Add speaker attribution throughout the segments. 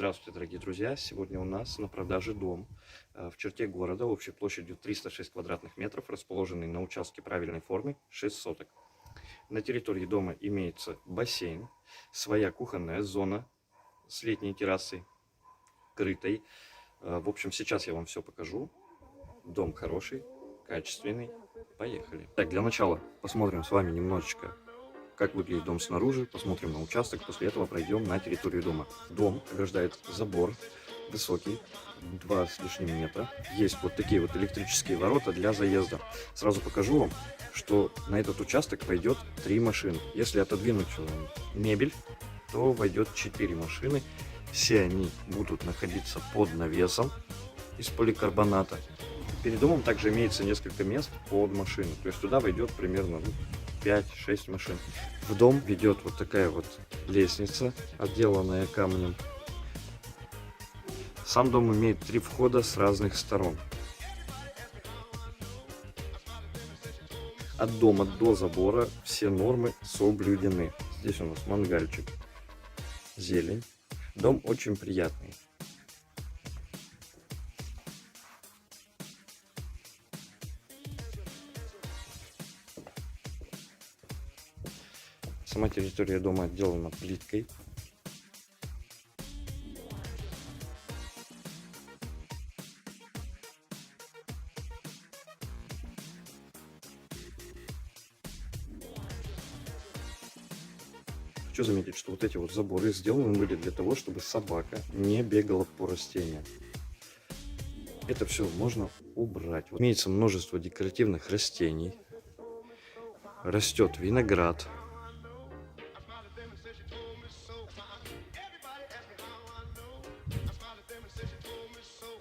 Speaker 1: Здравствуйте, дорогие друзья! Сегодня у нас на продаже дом в черте города общей площадью 306 квадратных метров, расположенный на участке правильной формы 6 соток. На территории дома имеется бассейн, своя кухонная зона с летней террасой, крытой. В общем, сейчас я вам все покажу. Дом хороший, качественный. Поехали. Так, для начала посмотрим с вами немножечко, как выглядит дом снаружи, посмотрим на участок, после этого пройдем на территорию дома. Дом ограждает забор высокий, 2 с лишним метра. Есть вот такие вот электрические ворота для заезда. Сразу покажу вам, что на этот участок войдет 3 машины. Если отодвинуть мебель, то войдет 4 машины. Все они будут находиться под навесом из поликарбоната. Перед домом также имеется несколько мест под машину, то есть туда войдет примерно 5-6 машин. В дом ведет вот такая вот лестница, отделанная камнем. Сам дом имеет 3 входа с разных сторон. От дома до забора все нормы соблюдены. Здесь у нас мангальчик, зелень. Дом очень приятный. Сама территория дома отделана плиткой. Хочу заметить, что вот эти вот заборы сделаны были для того, чтобы собака не бегала по растениям. Это все можно убрать. Вот имеется множество декоративных растений. Растет виноград.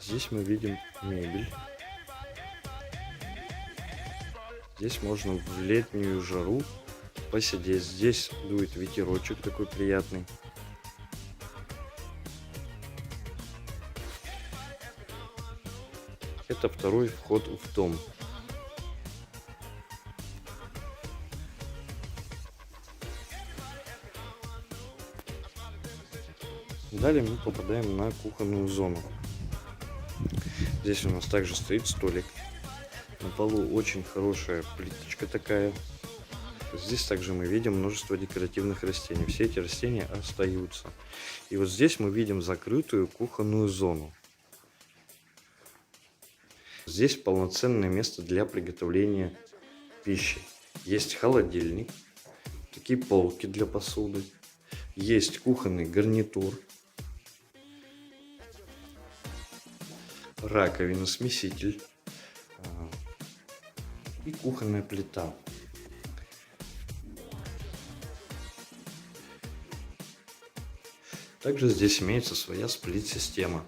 Speaker 1: Здесь мы видим мебель. Здесь можно в летнюю жару посидеть. Здесь дует ветерочек такой приятный. Это второй вход в дом. Далее мы попадаем на кухонную зону. Здесь у нас также стоит столик. На полу очень хорошая плиточка такая. Здесь также мы видим множество декоративных растений. Все эти растения остаются. И вот здесь мы видим закрытую кухонную зону. Здесь полноценное место для приготовления пищи. Есть холодильник, такие полки для посуды. Есть кухонный гарнитур. Раковина, смеситель и кухонная плита. Также здесь имеется своя сплит-система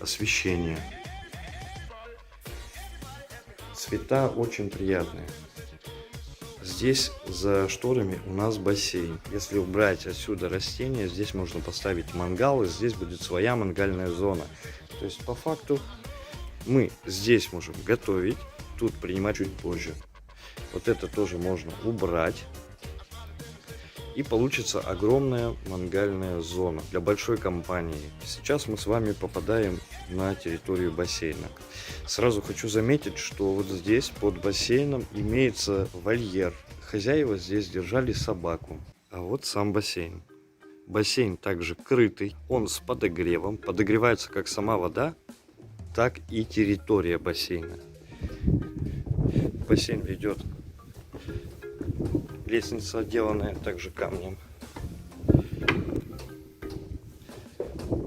Speaker 1: освещения. Цвета очень приятные. Здесь за шторами у нас бассейн. Если убрать отсюда растения, здесь можно поставить мангал, и здесь будет своя мангальная зона. То есть по факту мы здесь можем готовить, тут принимать чуть позже. Вот это тоже можно убрать. И получится огромная мангальная зона для большой компании. Сейчас мы с вами попадаем на территорию бассейна. Сразу хочу заметить, что вот здесь под бассейном имеется вольер. Хозяева здесь держали собаку. А вот сам бассейн. Бассейн также крытый, он с подогревом. Подогревается как сама вода, так и территория бассейна. Бассейн ведет лестница, отделанная также камнем.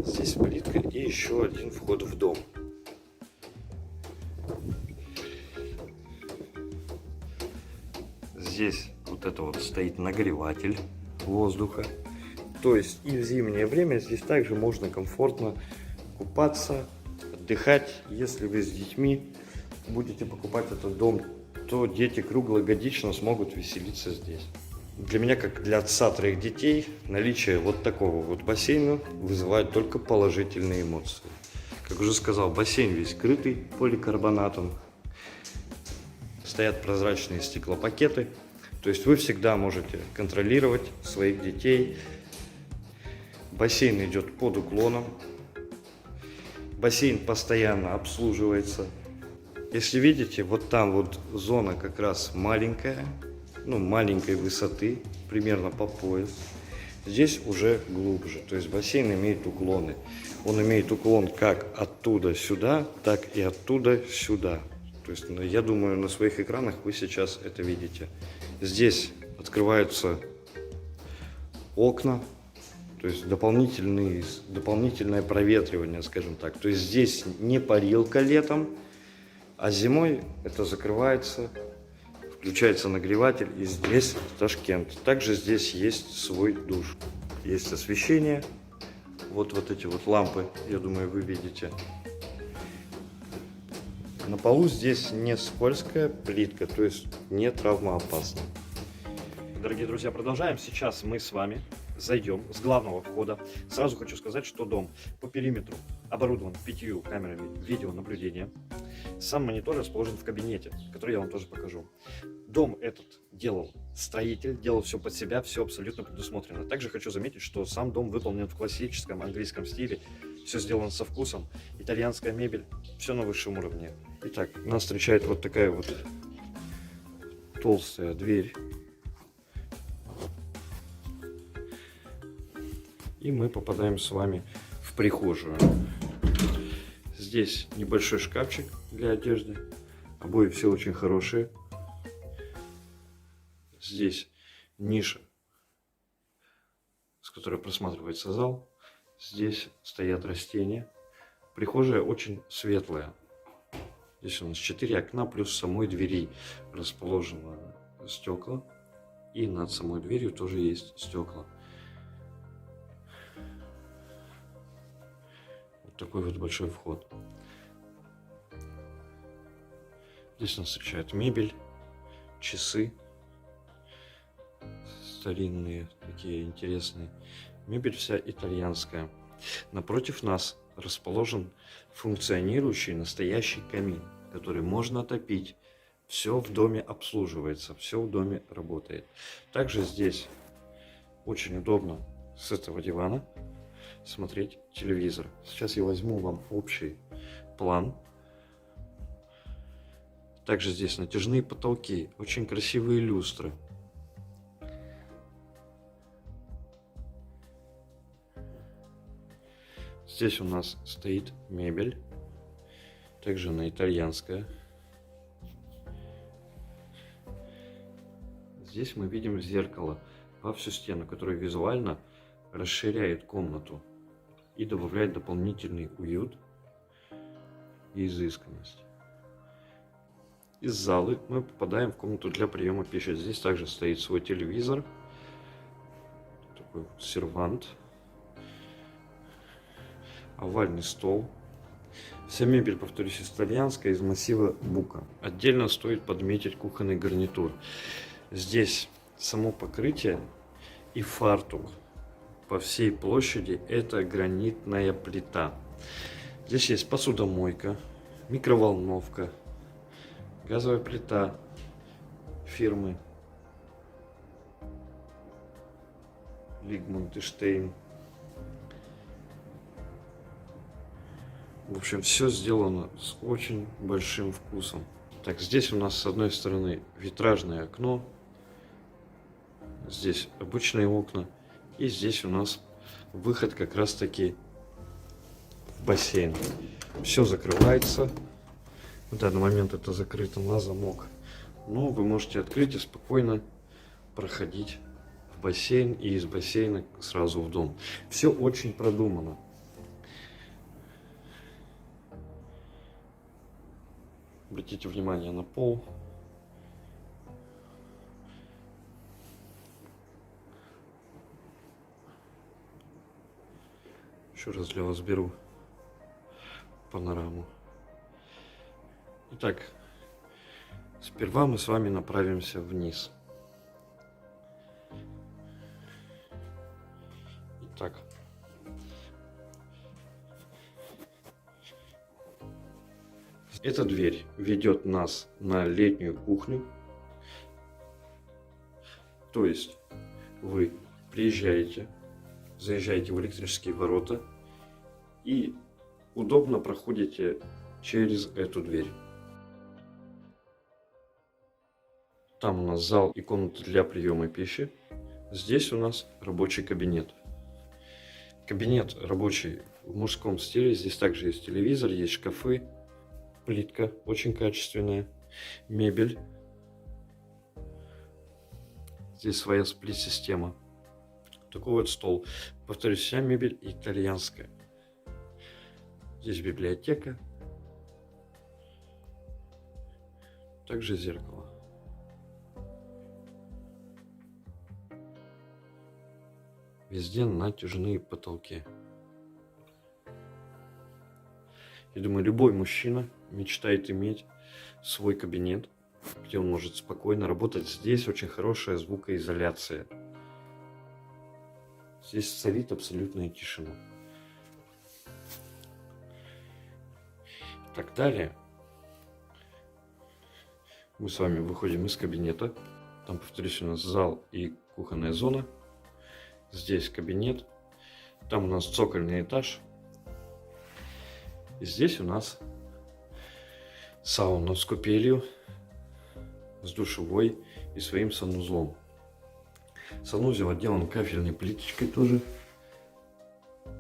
Speaker 1: Здесь плитка и еще один вход в дом. Здесь вот это вот стоит нагреватель воздуха. То есть и в зимнее время здесь также можно комфортно купаться, отдыхать. Если вы с детьми будете покупать этот дом, то дети круглогодично смогут веселиться здесь. Для меня, как для отца 3 детей, наличие вот такого вот бассейна вызывает только положительные эмоции. Как уже сказал, бассейн весь крытый поликарбонатом. Стоят прозрачные стеклопакеты. То есть вы всегда можете контролировать своих детей, Бассейн идет под уклоном. Бассейн постоянно обслуживается. Если видите, вот там вот зона как раз маленькая, ну маленькой высоты, примерно по пояс. Здесь уже глубже, то есть бассейн имеет уклоны. Он имеет уклон как оттуда сюда, так и оттуда сюда. То есть, я думаю, на своих экранах вы сейчас это видите. Здесь открываются окна, то есть дополнительное проветривание, скажем так. То есть здесь не парилка летом, а зимой это закрывается, включается нагреватель, и здесь Ташкент. Также здесь есть свой душ. Есть освещение. Вот эти вот лампы, я думаю, вы видите. На полу здесь не скользкая плитка, то есть не травмоопасно. Дорогие друзья, продолжаем. Сейчас мы с вами зайдем с главного входа. Сразу хочу сказать, что дом по периметру оборудован 5 камерами видеонаблюдения. Сам монитор расположен в кабинете, который я вам тоже покажу. Дом этот делал строитель, делал все под себя, все абсолютно предусмотрено. Также хочу заметить, что сам дом выполнен в классическом английском стиле. Все сделано со вкусом. Итальянская мебель, все на высшем уровне. Итак, нас встречает вот такая вот толстая дверь. И мы попадаем с вами в прихожую. Здесь небольшой шкафчик для одежды. Обои все очень хорошие. Здесь ниша, с которой просматривается зал. Здесь стоят растения. Прихожая очень светлая. Здесь у нас 4 окна, плюс в самой двери расположено стекла. И над самой дверью тоже есть стекла. Вот такой вот большой вход. Здесь нас встречает мебель, часы. Старинные, такие интересные. Мебель вся итальянская. Напротив нас расположен функционирующий настоящий камин, который можно топить. Все в доме обслуживается, все в доме работает. Также здесь очень удобно с этого дивана смотреть телевизор. Сейчас я возьму вам общий план. Также здесь натяжные потолки, очень красивые люстры. Здесь у нас стоит мебель, также она итальянская. Здесь мы видим зеркало во всю стену, которое визуально расширяет комнату и добавляет дополнительный уют и изысканность. Из залы мы попадаем в комнату для приема пищи. Здесь также стоит свой телевизор, такой вот сервант. Овальный стол. Вся мебель, повторюсь, итальянская, из массива бука. Отдельно стоит подметить кухонный гарнитур. Здесь само покрытие и фартук по всей площади — это гранитная плита. Здесь есть посудомойка, микроволновка, газовая плита фирмы Лигмунд и Штейн. В общем, все сделано с очень большим вкусом. Так, здесь у нас с одной стороны витражное окно, здесь обычные окна, и здесь у нас выход как раз таки в бассейн. Все закрывается. В данный момент это закрыто на замок, но вы можете открыть и спокойно проходить в бассейн, и из бассейна сразу в дом. Все очень продумано. Обратите внимание на пол. Еще раз для вас беру панораму. Итак, сперва мы с вами направимся вниз. Итак, эта дверь ведет нас на летнюю кухню. То есть вы приезжаете, заезжаете в электрические ворота и удобно проходите через эту дверь. Там у нас зал и комната для приема пищи. Здесь у нас рабочий кабинет. Кабинет рабочий в мужском стиле. Здесь также есть телевизор, есть шкафы, плитка очень качественная, мебель. Здесь своя сплит-система. Такой вот стол. Повторюсь, вся мебель итальянская. Здесь библиотека. Также зеркало. Везде натяжные потолки. Я думаю, любой мужчина мечтает иметь свой кабинет, где он может спокойно работать. Здесь очень хорошая звукоизоляция. Здесь царит абсолютная тишина. Так далее. Мы с вами выходим из кабинета. Там, повторюсь, у нас зал и кухонная зона. Здесь кабинет. Там у нас цокольный этаж. И здесь у нас сауна с купелью, с душевой и своим санузлом. Санузел отделан кафельной плиточкой тоже.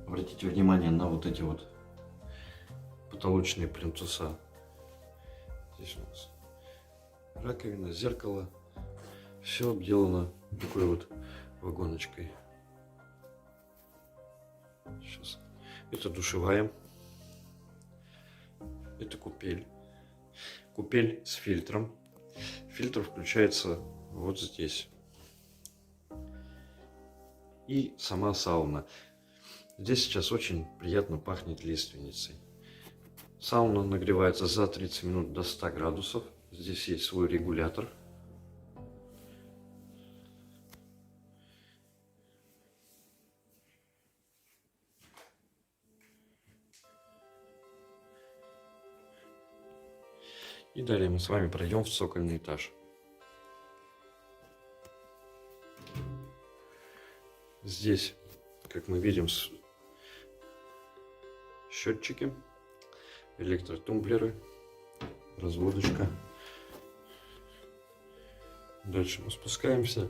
Speaker 1: Обратите внимание на вот эти вот потолочные плинтуса. Здесь у нас раковина, зеркало. Все обделано такой вот вагоночкой. Сейчас. Это душевая. Это купель. Купель с фильтром. Фильтр включается вот здесь. И сама сауна. Здесь сейчас очень приятно пахнет лиственницей. Сауна нагревается за 30 минут до 100 градусов. Здесь есть свой регулятор. И далее мы с вами пройдем в цокольный этаж. Здесь, как мы видим, счетчики, электротумблеры, разводочка. Дальше мы спускаемся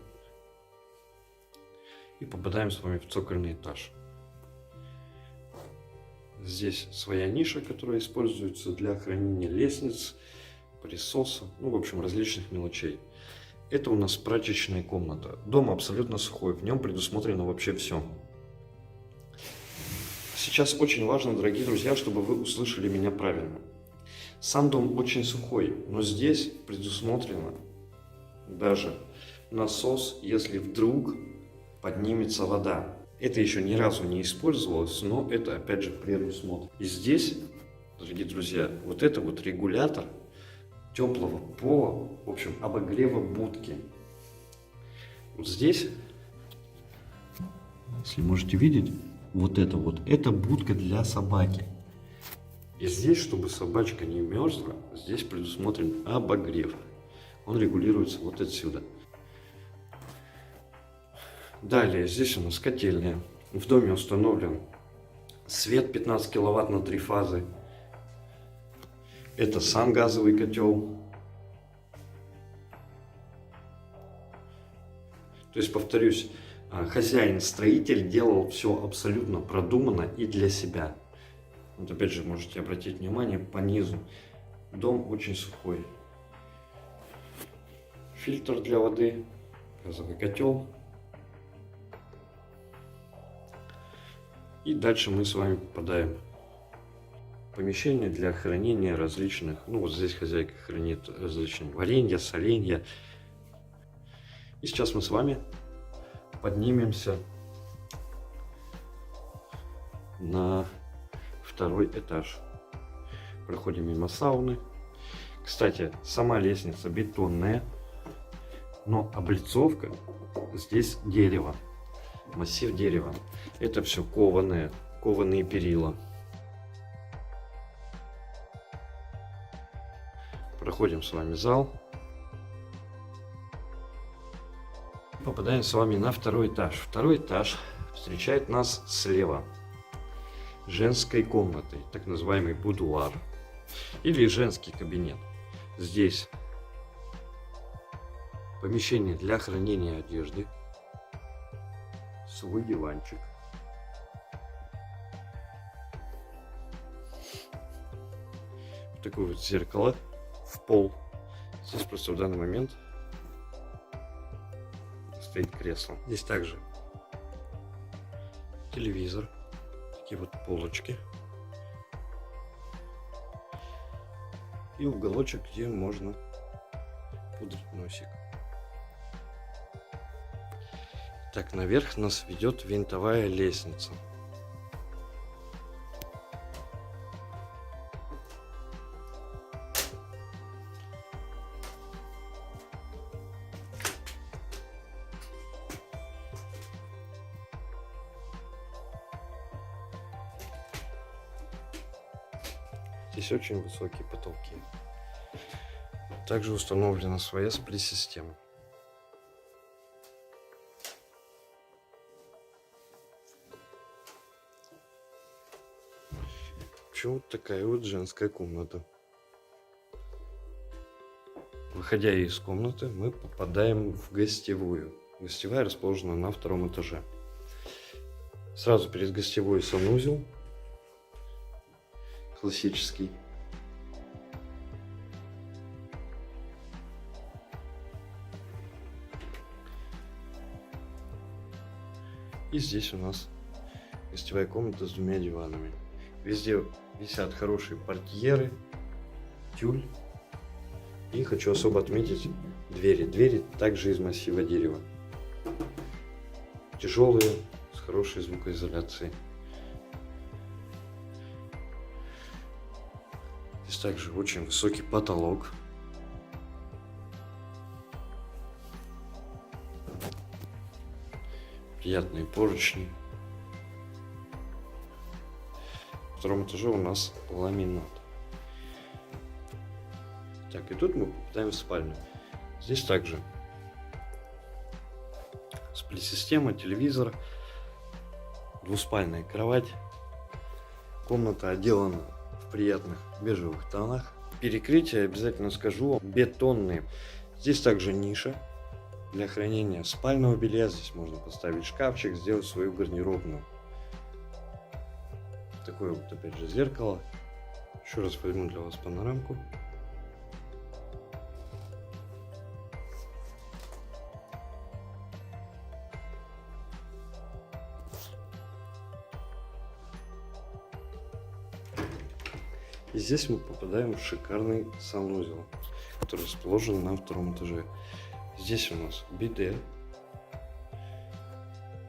Speaker 1: и попадаем с вами в цокольный этаж. Здесь своя ниша, которая используется для хранения лестниц, пылесоса, ну, в общем, различных мелочей. Это у нас прачечная комната. Дом абсолютно сухой, в нем предусмотрено вообще все. Сейчас очень важно, дорогие друзья, чтобы вы услышали меня правильно. Сам дом очень сухой, но здесь предусмотрено даже насос, если вдруг поднимется вода. Это еще ни разу не использовалось, но это опять же предусмотрено. И здесь, дорогие друзья, вот это вот регулятор теплого пола, в общем, обогрева будки. Вот здесь, если можете видеть, вот это будка для собаки. И здесь, чтобы собачка не мерзла, здесь предусмотрен обогрев. Он регулируется вот отсюда. Далее, здесь у нас котельная. В доме установлен свет 15 киловатт на 3 фазы. Это сам газовый котел. То есть, повторюсь, хозяин-строитель делал все абсолютно продуманно и для себя. Вот опять же, можете обратить внимание по низу. Дом очень сухой. Фильтр для воды, газовый котел. И дальше мы с вами попадаем в помещение для хранения различных, ну вот здесь хозяйка хранит различные варенья, соленья. И сейчас мы с вами поднимемся на второй этаж. Проходим мимо сауны. Кстати, сама лестница бетонная, но облицовка здесь дерево. Массив дерева. Это все кованые перила. Проходим с вами зал. Попадаем с вами на второй этаж. Второй этаж Встречает нас слева женской комнатой, так называемый будуар или женский кабинет. Здесь помещение для хранения одежды, свой диванчик, такое вот зеркало в пол. Здесь просто в данный момент стоит кресло. Здесь также телевизор, такие вот полочки и уголочек, где можно пудрить носик. Так, наверх нас ведет винтовая лестница. Здесь очень высокие потолки. Также установлена своя сплит-система. Вот такая вот женская комната. Выходя из комнаты, мы попадаем в гостевую. Гостевая расположена на втором этаже. Сразу перед гостевой санузел. Классический. И здесь у нас гостевая комната с двумя диванами. Везде висят хорошие портьеры, тюль. И хочу особо отметить двери. Двери также из массива дерева. Тяжелые, с хорошей звукоизоляцией. Здесь также очень высокий потолок. Приятные поручни. На втором этаже у нас ламинат. Так, и тут мы попадаем в спальню. Здесь также сплит-система, телевизор, двуспальная кровать. Комната отделана в приятных бежевых тонах. Перекрытия, обязательно скажу, бетонные. Здесь также ниша для хранения спального белья. Здесь можно поставить шкафчик, сделать свою гардеробную. Такое вот опять же зеркало. Еще раз возьму для вас панорамку. И здесь мы попадаем в шикарный санузел, который расположен на втором этаже. Здесь у нас биде,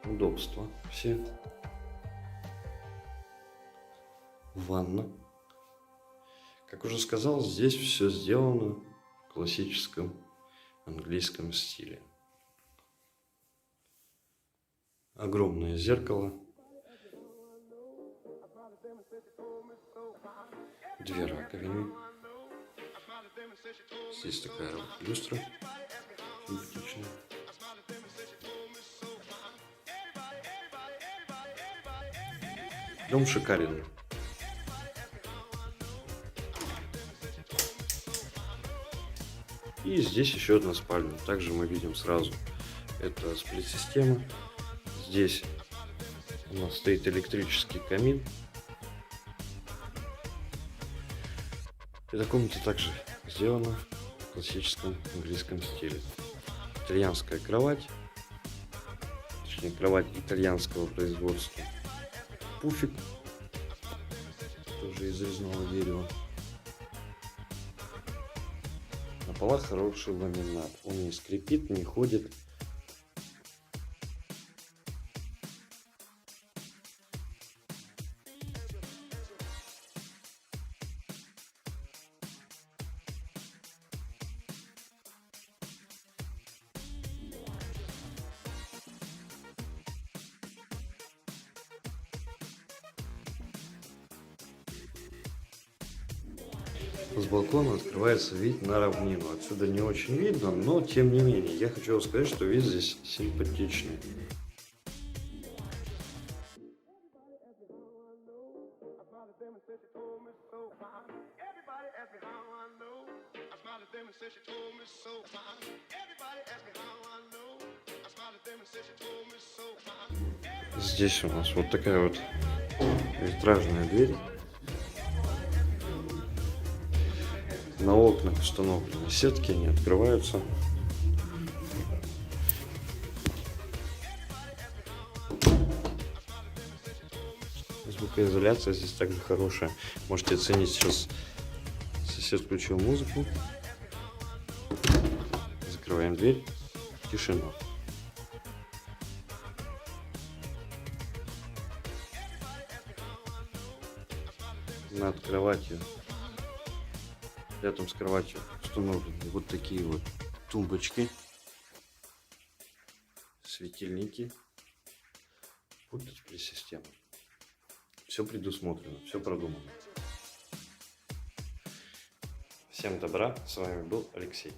Speaker 1: удобства все, ванна. Как уже сказал, здесь все сделано в классическом английском стиле. Огромное зеркало. Две раковины. Здесь такая вот люстра симпатичная. Дом шикарен. И здесь еще одна спальня. Также мы видим сразу, это сплит-система. Здесь у нас стоит электрический камин. Эта комната также сделана в классическом английском стиле. Итальянская кровать, точнее кровать итальянского производства. Пуфик, тоже из резного дерева. На полах хороший ламинат, он не скрипит, не ходит. С балкона открывается вид на равнину. Отсюда не очень видно, но тем не менее, я хочу вам сказать, что вид здесь симпатичный.
Speaker 2: at them and said she told me so. Everybody asked me how I know. I smiled at them and said she told me so. Everybody asked me how I know. I smiled at them and said she told me so.
Speaker 1: Здесь у нас вот такая вот витражная дверь. На окнах установлены сетки, они открываются. Звукоизоляция здесь также хорошая. Можете оценить сейчас. Сосед включил музыку. Закрываем дверь. Тишина. Над кроватью, рядом с кроватью установлены вот такие вот тумбочки, светильники, пульт дисплей-системы. Все предусмотрено, все продумано. Всем добра, с вами был Алексей.